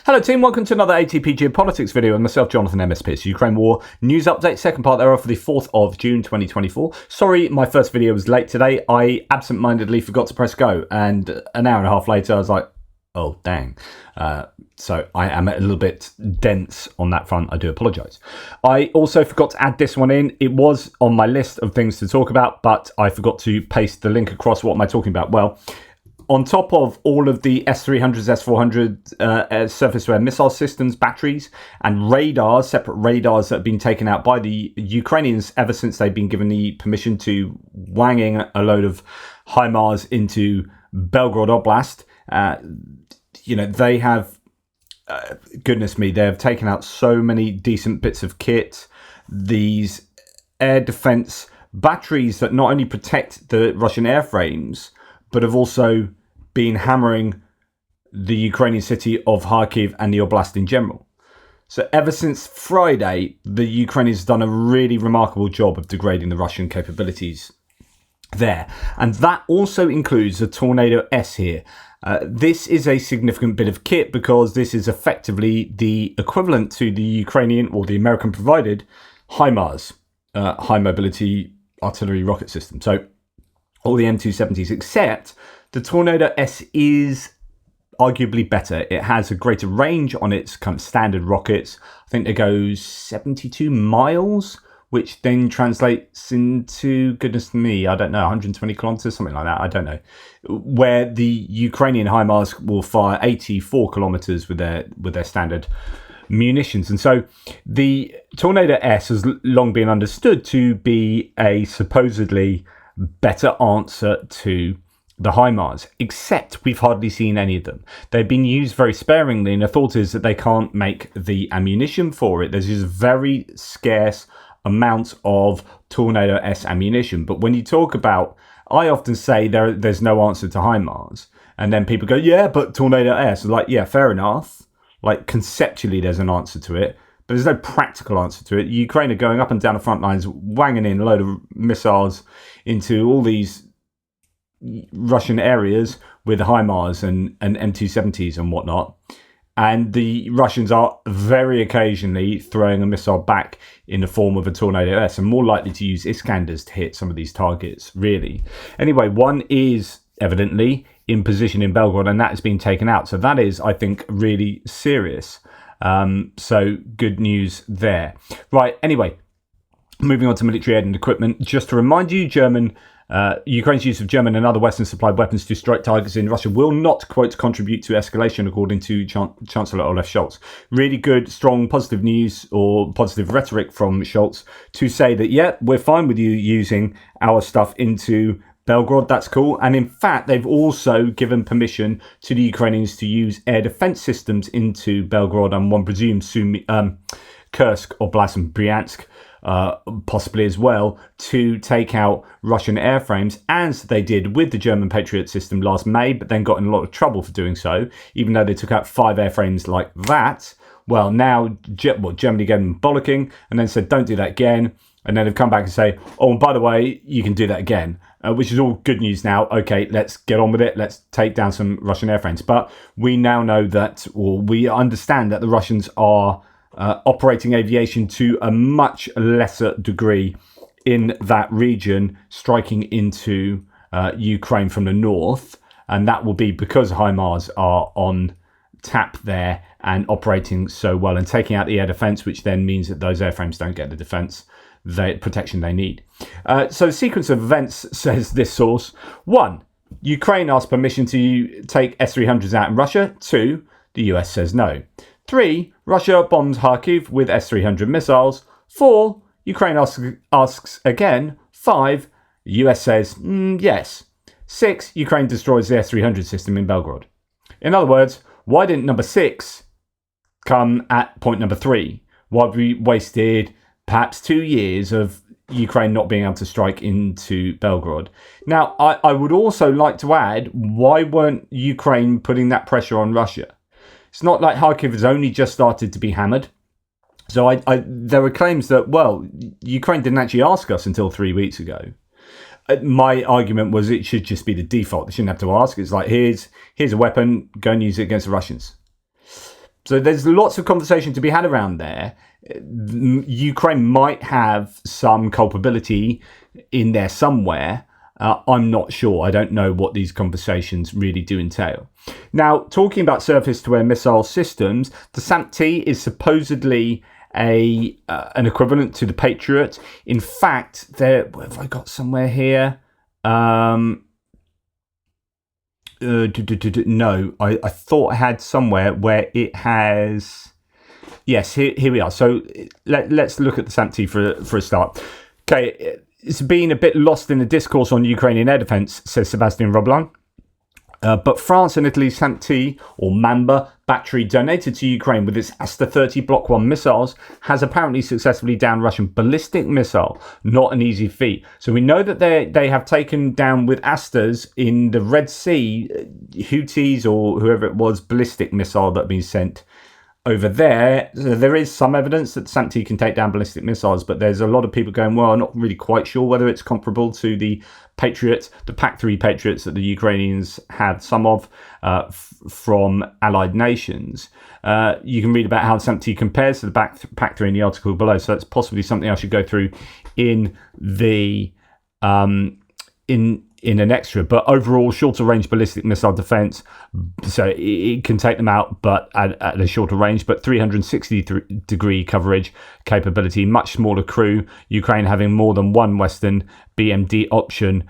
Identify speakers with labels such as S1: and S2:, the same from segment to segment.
S1: Hello team, welcome to another ATP Geopolitics video and myself, Jonathan MS Pearce. Ukraine War News Update, second part thereof for the 4th of June 2024. Sorry, my first video was late today. I absent-mindedly forgot to press go, and an hour and a half later I was like, oh dang. So I am a little bit dense on that front. I do apologise. I also forgot to add this one in. It was on my list of things to talk about, but I forgot to paste the link across. What am I talking about? Well, on top of all of the S-300s, S-400 surface-to-air missile systems, batteries, and radars, separate radars that have been taken out by the Ukrainians ever since they've been given the permission to wanging a load of HIMARS into Belgorod Oblast, they have, goodness me, they have taken out so many decent bits of kit. These air defense batteries that not only protect the Russian airframes, but have also been hammering the Ukrainian city of Kharkiv and the Oblast in general. So ever since Friday, the Ukrainians have done a really remarkable job of degrading the Russian capabilities there. And that also includes the Tornado S here. This is a significant bit of kit because this is effectively the equivalent to the Ukrainian or the American provided HIMARS, high mobility artillery rocket system. So all the M270s, except the Tornado S is arguably better. It has a greater range on its kind of standard rockets. I think it goes 72 miles, which then translates into, goodness me, I don't know, 120 kilometers, something like that. I don't know. Where the Ukrainian HIMARS will fire 84 kilometers with their standard munitions. And so the Tornado S has long been understood to be a supposedly better answer to the HIMARS, except we've hardly seen any of them. They've been used very sparingly, and the thought is that they can't make the ammunition for it. There's just very scarce amount of Tornado S ammunition. But when you talk about, I often say there's no answer to HIMARS, and then people go, yeah, but Tornado S. Like, yeah, fair enough. Like, conceptually there's an answer to it, but there's no practical answer to it. Ukraine are going up and down the front lines, wanging in a load of missiles into all these Russian areas with HIMARS and M270s and whatnot. And the Russians are very occasionally throwing a missile back in the form of a Tornado S, and more likely to use Iskanders to hit some of these targets, really. Anyway, one is evidently in position in Belgorod, and that has been taken out. So that is, I think, really serious. So good news there. Right, anyway, moving on to military aid and equipment. Just to remind you, Ukraine's use of German and other Western supplied weapons to strike targets in Russia will not, quote, contribute to escalation, according to Chancellor Olaf Scholz. Really good, strong, positive news or positive rhetoric from Scholz to say that, yeah, we're fine with you using our stuff into Belgorod. That's cool. And in fact, they've also given permission to the Ukrainians to use air defense systems into Belgorod and one presumes Kursk, Oblast and Bryansk, possibly as well, to take out Russian airframes, as they did with the German Patriot system last May, but then got in a lot of trouble for doing so, even though they took out 5 airframes like that. Well, now Germany gave them bollocking and then said, don't do that again. And then they've come back and say, oh, and by the way, you can do that again, which is all good news now. Okay, let's get on with it. Let's take down some Russian airframes. But we now know that, or we understand that the Russians are operating aviation to a much lesser degree in that region, striking into Ukraine from the north. And that will be because HIMARS are on tap there and operating so well and taking out the air defense, which then means that those airframes don't get the protection they need. So the sequence of events, says this source: 1, Ukraine asks permission to take S-300s out in Russia. 2, the US says no. 3, Russia bombs Kharkiv with S-300 missiles. 4, Ukraine asks again. 5, US says yes. 6, Ukraine destroys the S-300 system in Belgorod. In other words, why didn't number 6 come at point number 3? Why have we wasted perhaps 2 years of Ukraine not being able to strike into Belgorod? Now, I would also like to add, why weren't Ukraine putting that pressure on Russia? It's not like Kharkiv has only just started to be hammered. So there were claims that, well, Ukraine didn't actually ask us until 3 weeks ago. My argument was it should just be the default. They shouldn't have to ask. It's like, here's a weapon, go and use it against the Russians. So there's lots of conversation to be had around there. Ukraine might have some culpability in there somewhere. I'm not sure. I don't know what these conversations really do entail. Now, talking about surface-to-air missile systems, the SAMP-T is supposedly an equivalent to the Patriot. In fact, what have I got somewhere here? No, I thought I had somewhere where it has. Yes, here we are. So let's look at the SAMP-T for a start. Okay, it's been a bit lost in the discourse on Ukrainian air defence, says Sebastian Roblin. But France and Italy's SAMP-T, or Mamba, battery donated to Ukraine with its Aster-30 Block 1 missiles has apparently successfully downed Russian ballistic missile. Not an easy feat. So we know that they have taken down with Asters in the Red Sea, Houthis or whoever it was, ballistic missile that have been sent over there. So there is some evidence that SAMP-T can take down ballistic missiles, but there's a lot of people going, well, I'm not really quite sure whether it's comparable to the Patriots, the PAC-3 Patriots that the Ukrainians had some of from allied nations. You can read about how SAMP-T compares to the PAC-3 in the article below, so that's possibly something I should go through in the in an extra. But overall, shorter range ballistic missile defense, so it can take them out, but at a shorter range, but 360 degree coverage capability, much smaller crew. Ukraine having more than one Western BMD option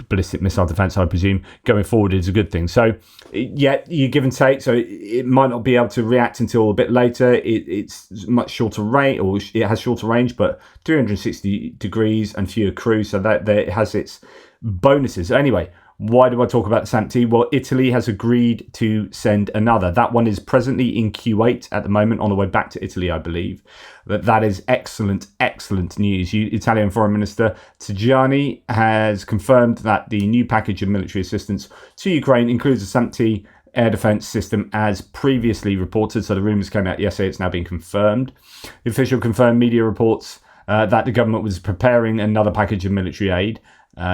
S1: ballistic missile defense, I presume, going forward is a good thing. So yeah, you give and take. So it might not be able to react until a bit later. It's much shorter range, or it has shorter range, but 360 degrees and fewer crew. So that it has its bonuses. Anyway, why do I talk about the SAMP-T? Well, Italy has agreed to send another. That one is presently in Kuwait at the moment, on the way back to Italy, I believe. That is excellent news. Italian Foreign Minister Tajani has confirmed that the new package of military assistance to Ukraine includes a SAMP-T air defense system as previously reported. So the rumors came out yesterday. It's now been confirmed. The official confirmed media reports that the government was preparing another package of military aid,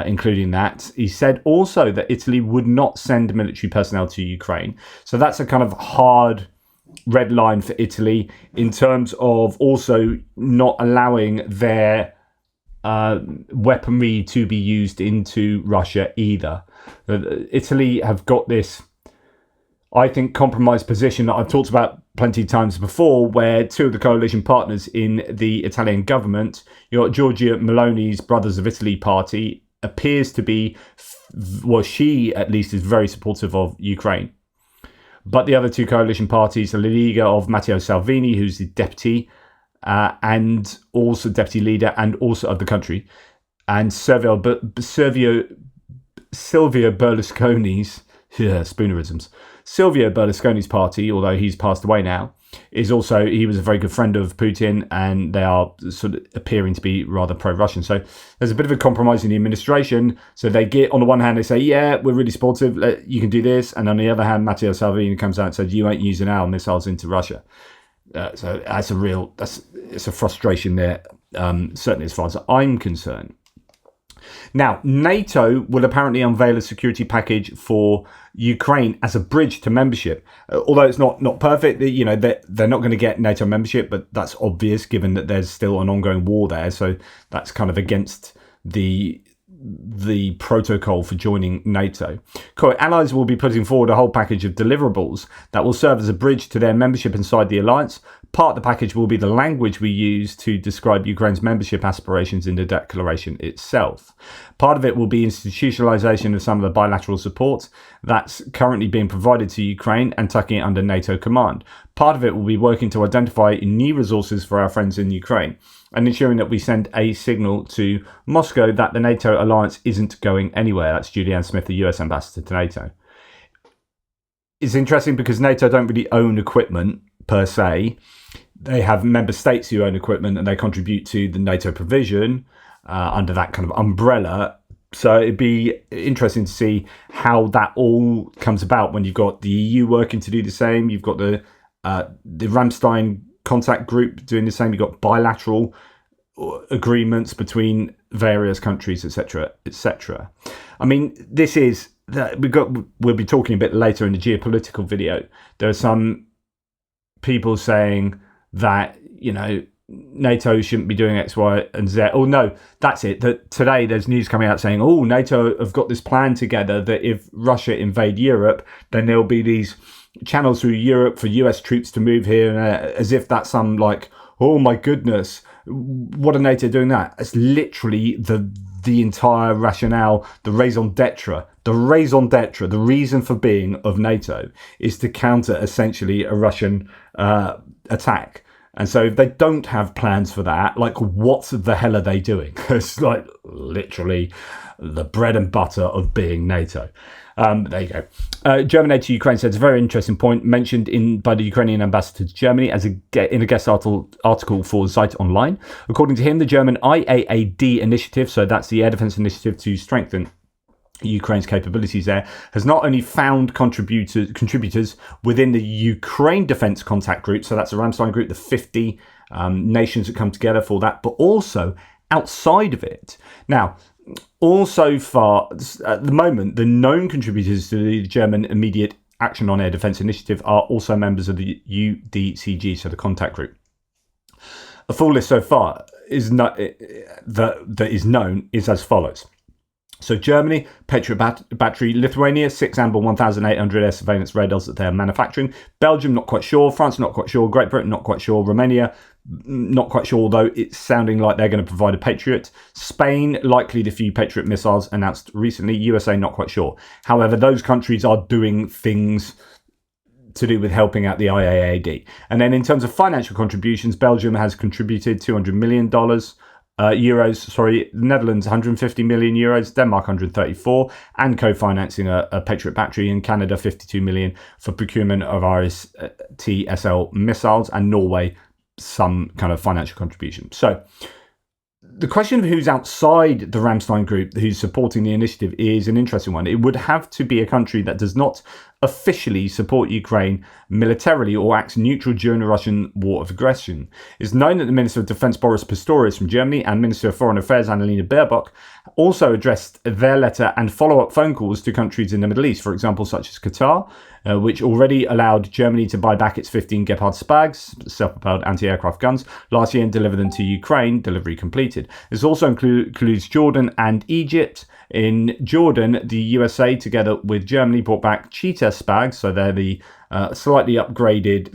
S1: including that. He said also that Italy would not send military personnel to Ukraine. So that's a kind of hard red line for Italy in terms of also not allowing their weaponry to be used into Russia either. Italy have got this, I think, compromised position that I've talked about plenty of times before, where two of the coalition partners in the Italian government, Giorgia Meloni's Brothers of Italy party, appears to be, well, she at least is very supportive of Ukraine. But the other two coalition parties, the Liga of Matteo Salvini, who's the deputy and also deputy leader and also of the country, and Silvio Berlusconi's, spoonerisms, Silvio Berlusconi's party, although he's passed away now, is also, he was a very good friend of Putin, and they are sort of appearing to be rather pro-Russian. So there's a bit of a compromise in the administration. So they get, on the one hand, they say, yeah, we're really supportive, you can do this. And on the other hand, Matteo Salvini comes out and says, you ain't using our missiles into Russia. So it's a frustration there, certainly as far as I'm concerned. Now, NATO will apparently unveil a security package for Ukraine as a bridge to membership. Although it's not perfect, they're not going to get NATO membership, but that's obvious given that there's still an ongoing war there. So that's kind of against the protocol for joining NATO. Allies will be putting forward a whole package of deliverables that will serve as a bridge to their membership inside the alliance. Part of the package will be the language we use to describe Ukraine's membership aspirations in the declaration itself. Part of it will be institutionalization of some of the bilateral support that's currently being provided to Ukraine and tucking it under NATO command. Part of it will be working to identify new resources for our friends in Ukraine and ensuring that we send a signal to Moscow that the NATO alliance isn't going anywhere. That's Julianne Smith, the US ambassador to NATO. It's interesting because NATO don't really own equipment per se. They have member states who own equipment and they contribute to the NATO provision under that kind of umbrella. So it'd be interesting to see how that all comes about when you've got the EU working to do the same. You've got the Ramstein contact group doing the same. You've got bilateral agreements between various countries, etc., etc. I mean, this is that we'll be talking a bit later in the geopolitical video. There are some people saying that, NATO shouldn't be doing X, Y, and Z. Oh, no, that's it. That today there's news coming out saying, oh, NATO have got this plan together that if Russia invade Europe, then there'll be these channels through Europe for US troops to move here, as if that's some like, oh my goodness, what are NATO doing that? It's literally the entire rationale, the raison d'etre, the reason for being of NATO is to counter essentially a Russian attack. And so if they don't have plans for that, like what the hell are they doing? It's like literally the bread and butter of being NATO. There you go. German aid to Ukraine says a very interesting point mentioned by the Ukrainian ambassador to Germany in a guest article for Zeit Online. According to him, the German IAAD initiative, so that's the air defense initiative to strengthen Ukraine's capabilities there, has not only found contributors within the Ukraine Defence Contact Group, so that's the Ramstein Group, the 50 nations that come together for that, but also outside of it. Now, so far, at the moment, the known contributors to the German Immediate Action on Air Defence Initiative are also members of the UDCG, so the contact group. A full list so far that is known is as follows. So Germany, Patriot battery. Lithuania, 6 Amber 1800 air surveillance radars that they're manufacturing. Belgium, not quite sure. France, not quite sure. Great Britain, not quite sure. Romania, not quite sure, although it's sounding like they're going to provide a Patriot. Spain, likely the few Patriot missiles announced recently. USA, not quite sure. However, those countries are doing things to do with helping out the IAAD. And then in terms of financial contributions, Belgium has contributed $200 million. Netherlands 150 million euros, Denmark 134, and co-financing a Patriot battery. In Canada 52 million for procurement of RST-SL missiles, and Norway some kind of financial contribution. So the question of who's outside the Ramstein group who's supporting the initiative is an interesting one. It would have to be a country that does not officially support Ukraine militarily or acts neutral during the Russian war of aggression. It's known that the Minister of Defense Boris Pistorius from Germany and Minister of Foreign Affairs Annalena Baerbock also addressed their letter and follow-up phone calls to countries in the Middle East, for example, such as Qatar, which already allowed Germany to buy back its 15 Gepard Spags, self-propelled anti-aircraft guns, last year and deliver them to Ukraine, delivery completed. This also includes Jordan and Egypt. In Jordan, the USA, together with Germany, brought back Cheetah Spags, so they're the slightly upgraded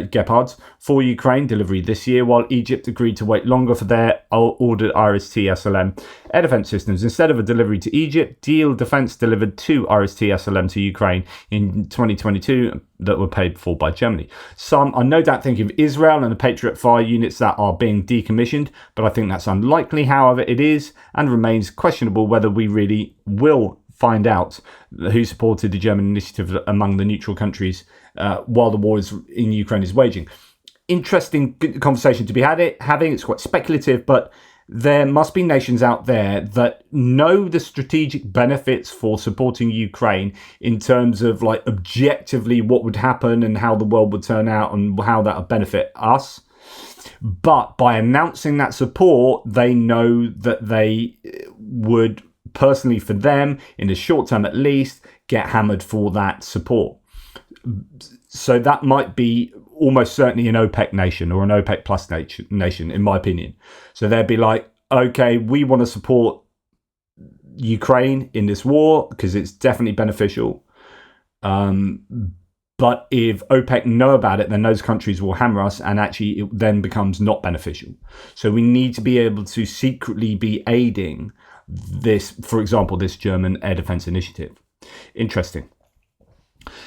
S1: Gepards, for Ukraine, delivery this year, while Egypt agreed to wait longer for their ordered IRIS-T-SLM air defense systems. Instead of a delivery to Egypt, Diehl Defense delivered 2 IRIS-T-SLM to Ukraine in 2022 that were paid for by Germany. Some are no doubt thinking of Israel and the Patriot fire units that are being decommissioned, but I think that's unlikely. However, it is and remains questionable whether we really will find out who supported the German initiative among the neutral countries while the war in Ukraine is waging. Interesting conversation to be having. It's quite speculative, but there must be nations out there that know the strategic benefits for supporting Ukraine in terms of like objectively what would happen and how the world would turn out and how that would benefit us. But by announcing that support, they know that they would personally, for them, in the short term at least, get hammered for that support. So that might be almost certainly an OPEC nation or an OPEC plus nation, in my opinion. So they'd be like, okay, we want to support Ukraine in this war because it's definitely beneficial. But if OPEC know about it, then those countries will hammer us, and actually it then becomes not beneficial. So we need to be able to secretly be aiding this, for example, this German air defense initiative. Interesting.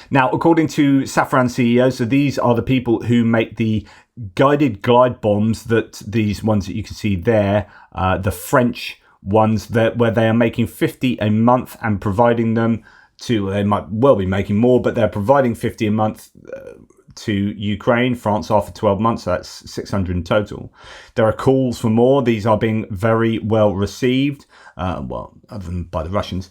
S1: Now, according to Safran CEO, so these are the people who make the guided glide bombs, that these ones that you can see there, the French ones where they are making 50 a month and providing them to, they might well be making more, but they're providing 50 a month to Ukraine. France are for 12 months, so that's 600 in total. There are calls for more. These are being very well received, other than by the Russians.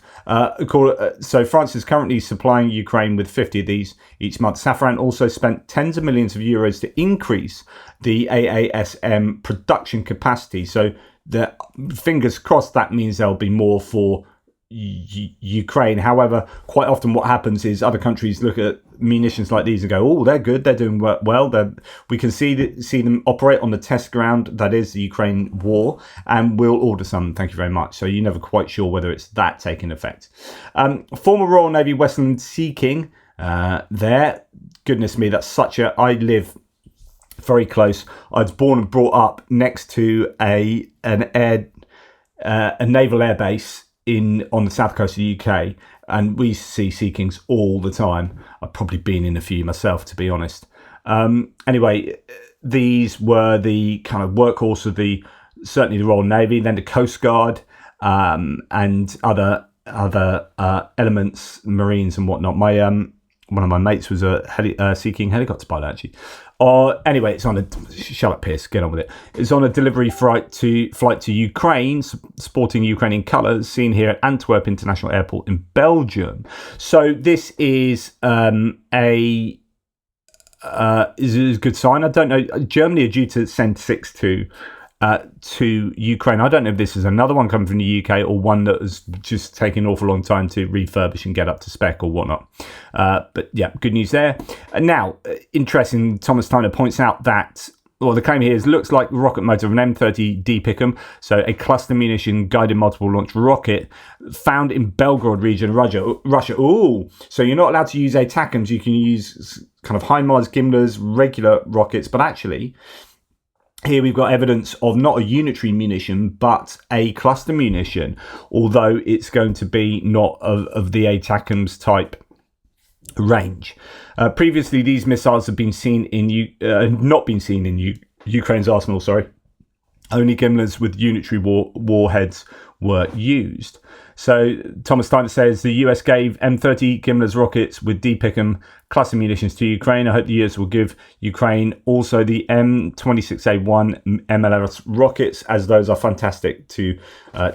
S1: So France is currently supplying Ukraine with 50 of these each month. Safran also spent tens of millions of euros to increase the AASM production capacity. So the fingers crossed, that means there'll be more for Ukraine. However, quite often what happens is other countries look at munitions like these and go, "Oh, they're good. They're doing well. We can see them operate on the test ground that is the Ukraine war, and we'll order some. Thank you very much." So you're never quite sure whether it's that taking effect. Former Royal Navy Westland Sea King. There, goodness me, that's such a. I live very close. I was born and brought up next to a naval air base on the south coast of the UK, and we see Sea Kings all the time. I've probably been in a few myself, to be honest. Anyway, these were the kind of workhorse of certainly the Royal Navy, then the Coast Guard, and other elements, Marines and whatnot. One of my mates was a Sea King helicopter pilot, actually. Anyway, it's on shut up, Pierce, get on with it. It's on a delivery flight to Ukraine, sporting Ukrainian colours, seen here at Antwerp International Airport in Belgium. So this is a good sign. I don't know. Germany are due to send 6 to Ukraine. I don't know if this is another one coming from the UK or one that has just taken an awful long time to refurbish and get up to spec or whatnot. But yeah, good news there. And now, interesting, Thomas Tyner points out that, well, the claim here is looks like the rocket motor of an M30D Pickham, so a cluster munition guided multiple launch rocket found in Belgorod region, Russia. Ooh, so you're not allowed to use ATACMS. You can use kind of HIMARS, GIMLRs, regular rockets, but actually, here we've got evidence of not a unitary munition, but a cluster munition, although it's going to be not of the ATACMS type range. Previously, these missiles have been seen not been seen in Ukraine's arsenal. Sorry, only GIMLRs with unitary warheads were used. So Thomas Steiner says the US gave M30 GIMLRs rockets with D-Pickham cluster munitions to Ukraine. I hope the US will give Ukraine also the M26A1 MLRS rockets, as those are fantastic to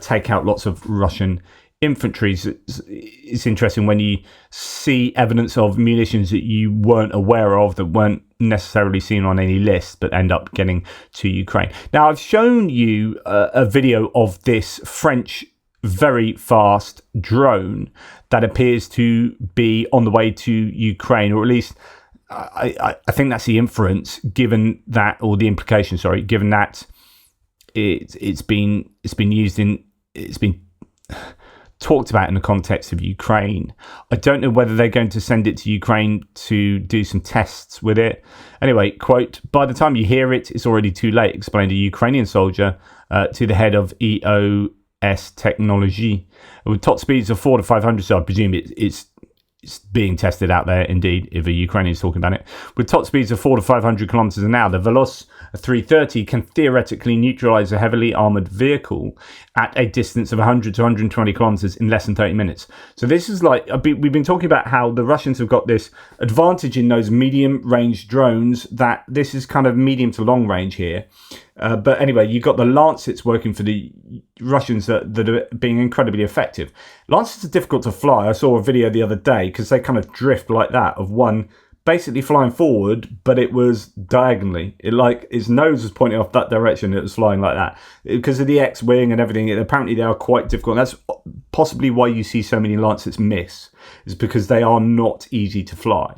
S1: take out lots of Russian infantry. It's interesting when you see evidence of munitions that you weren't aware of, that weren't necessarily seen on any list, but end up getting to Ukraine. Now, I've shown you a video of this French very fast drone that appears to be on the way to Ukraine, or at least I think that's the inference, given that, or the implication, sorry, given that it's been talked about in the context of Ukraine. I don't know whether they're going to send it to Ukraine to do some tests with it. Anyway, quote, "By the time you hear it, it's already too late," explained a Ukrainian soldier to the head of EOS technology. With top speeds of 400 to 500, so I presume it's being tested out there, indeed, if a Ukrainian is talking about it. With top speeds of 400 to 500 kilometers an hour, the Veloce 330 can theoretically neutralize a heavily armored vehicle at a distance of 100 to 120 kilometers in less than 30 minutes. So this is like, we've been talking about how the Russians have got this advantage in those medium range drones, that this is kind of medium to long range here. But anyway, you've got the Lancets working for the Russians that are being incredibly effective. Lancets are difficult to fly. I saw a video the other day because they kind of drift like that, of one basically flying forward, but it was diagonally. Its nose was pointing off that direction. It was flying like that because of the X-wing and everything. Apparently, they are quite difficult. And that's possibly why you see so many Lancets miss, is because they are not easy to fly.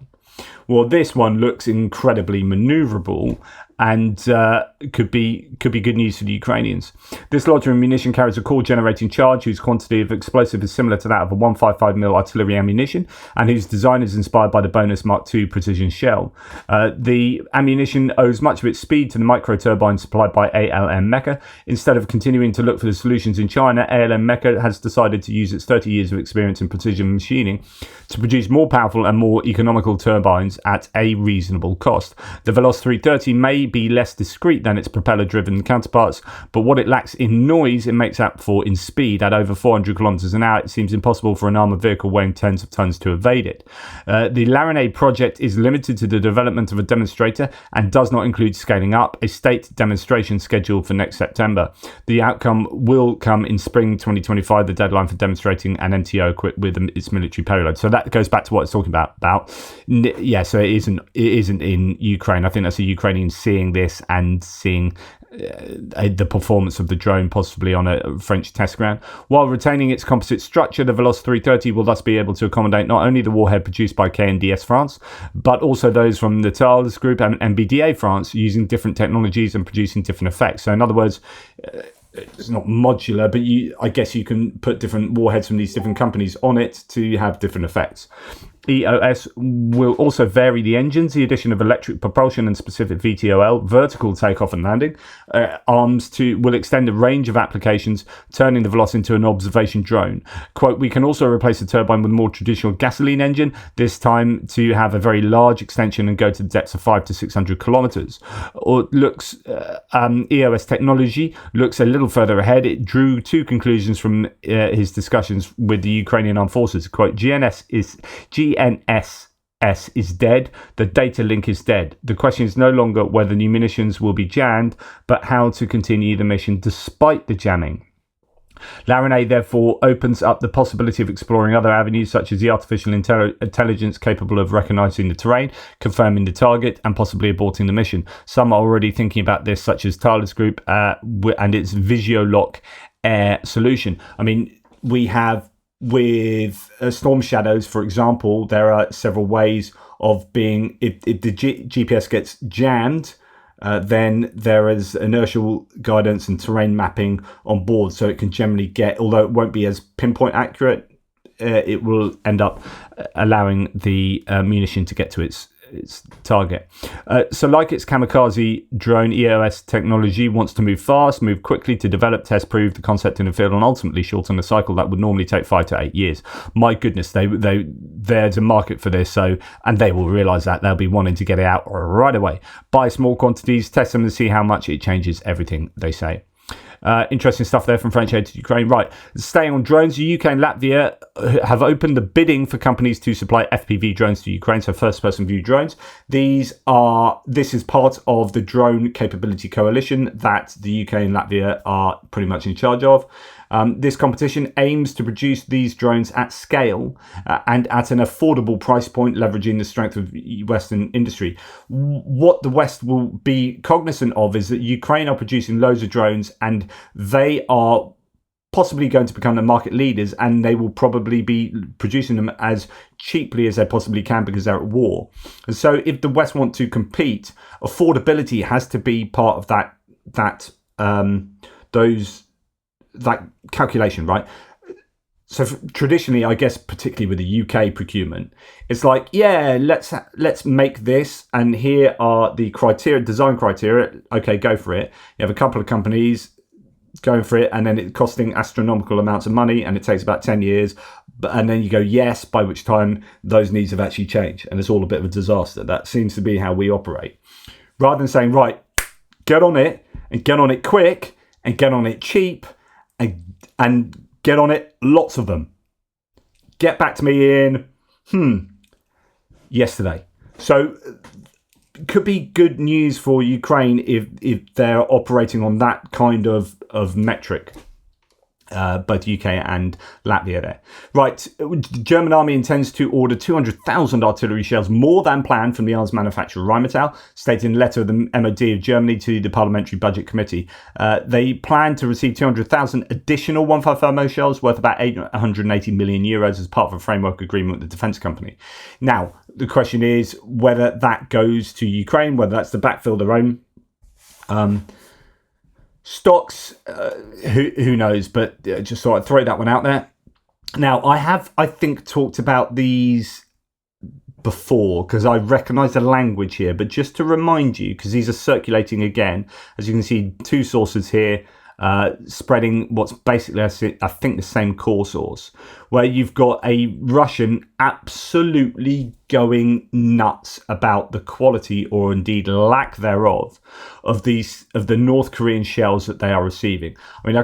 S1: Well, this one looks incredibly maneuverable, and could be good news for the Ukrainians. This larger munition carries a core generating charge whose quantity of explosive is similar to that of a 155mm artillery ammunition, and whose design is inspired by the bonus Mark II precision shell. The ammunition owes much of its speed to the micro turbine supplied by ALM Mecha. Instead of continuing to look for the solutions in China, ALM Mecha has decided to use its 30 years of experience in precision machining to produce more powerful and more economical turbines at a reasonable cost. The Veloce 330 may be less discreet than its propeller-driven counterparts, but what it lacks in noise, it makes up for in speed. At over 400 kilometers an hour, it seems impossible for an armored vehicle weighing tens of tons to evade it. The Larinay project is limited to the development of a demonstrator and does not include scaling up. A state demonstration scheduled for next September. The outcome will come in spring 2025, the deadline for demonstrating an MTO equipped with its military payload. So that goes back to what it's talking about. Yes, so it isn't in Ukraine. I think that's the Ukrainians seeing this and seeing the performance of the drone possibly on a French test ground. While retaining its composite structure, the Veloce 330 will thus be able to accommodate not only the warhead produced by KNDS France, but also those from the Thales Group and MBDA France, using different technologies and producing different effects. So in other words, it's not modular, but I guess you can put different warheads from these different companies on it to have different effects. EOS will also vary the engines. The addition of electric propulsion and specific VTOL, vertical takeoff and landing, arms will extend the range of applications, turning the Veloce into an observation drone. Quote, we can also replace the turbine with a more traditional gasoline engine, this time to have a very large extension and go to the depths of 500 to 600 kilometers. EOS technology looks a little further ahead. It drew two conclusions from his discussions with the Ukrainian armed forces. Quote, GNSS is dead. The data link is dead. The question is no longer whether new munitions will be jammed, but how to continue the mission despite the jamming. Larranae therefore opens up the possibility of exploring other avenues, such as the artificial intelligence capable of recognizing the terrain, confirming the target, and possibly aborting the mission. Some are already thinking about this, such as Thales Group and its Visiolock Air solution. I mean, we have with Storm Shadows, for example, there are several ways of being, if the GPS gets jammed, then there is inertial guidance and terrain mapping on board, so it can generally get, although it won't be as pinpoint accurate, it will end up allowing the munition to get to its target. So like its kamikaze drone, EOS technology wants to move fast, move quickly to develop, test, prove the concept in the field, and ultimately shorten the cycle that would normally take 5 to 8 years. My goodness, there's a market for this, and they will realize that. They'll be wanting to get it out right away. Buy small quantities, test them and see how much it changes everything, they say. Interesting stuff there from French aid to Ukraine. Right, staying on drones, the UK and Latvia have opened the bidding for companies to supply FPV drones to Ukraine, so first-person view drones. This is part of the Drone Capability Coalition that the UK and Latvia are pretty much in charge of. This competition aims to produce these drones at scale and at an affordable price point, leveraging the strength of Western industry. What the West will be cognizant of is that Ukraine are producing loads of drones, and they are possibly going to become the market leaders, and they will probably be producing them as cheaply as they possibly can because they're at war. And so if the West want to compete, affordability has to be part of that calculation, right? So traditionally, I guess, particularly with the UK procurement, it's like, yeah, let's make this, and here are the design criteria. Okay, go for it. You have a couple of companies going for it, and then it's costing astronomical amounts of money, and it takes about 10 years. And then you go, yes, by which time those needs have actually changed, and it's all a bit of a disaster. That seems to be how we operate. Rather than saying, right, get on it, and get on it quick, and get on it cheap, and get on it, lots of them. Get back to me in yesterday. So could be good news for Ukraine if they're operating on that kind of metric. Both UK and Latvia there. Right, the German army intends to order 200,000 artillery shells, more than planned, from the arms manufacturer Rheinmetall, stated in a letter of the MOD of Germany to the Parliamentary Budget Committee. They plan to receive 200,000 additional 155mm shells worth about 880 million euros as part of a framework agreement with the defence company. Now, the question is whether that goes to Ukraine, whether that's to backfill their own stocks, who knows, but just thought I'd throw that one out there. Now, I think, talked about these before because I recognise the language here, but just to remind you, because these are circulating again, as you can see, two sources here, spreading what's basically, I think, the same core source, where you've got a Russian absolutely going nuts about the quality, or indeed lack thereof, of the North Korean shells that they are receiving. I mean, I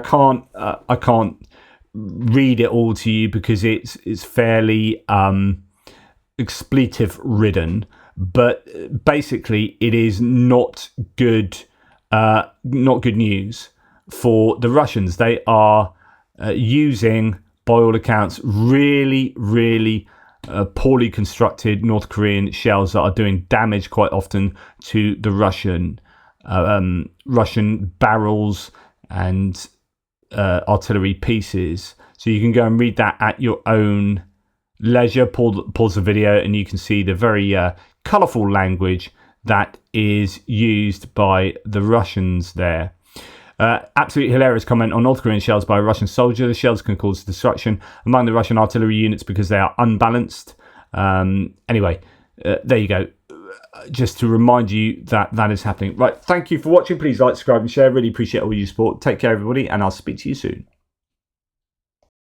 S1: can't read it all to you because it's fairly expletive ridden, but basically it is not good news for the Russians. They are using, by all accounts, really, really poorly constructed North Korean shells that are doing damage quite often to the Russian barrels and artillery pieces. So you can go and read that at your own leisure. Pause the video and you can see the very colourful language that is used by the Russians there. Absolutely hilarious comment on North Korean shells by a Russian soldier. The shells can cause destruction among the Russian artillery units because they are unbalanced. Anyway, there you go. Just to remind you that is happening. Right, thank you for watching. Please like, subscribe and share. Really appreciate all your support. Take care, everybody, and I'll speak to you soon.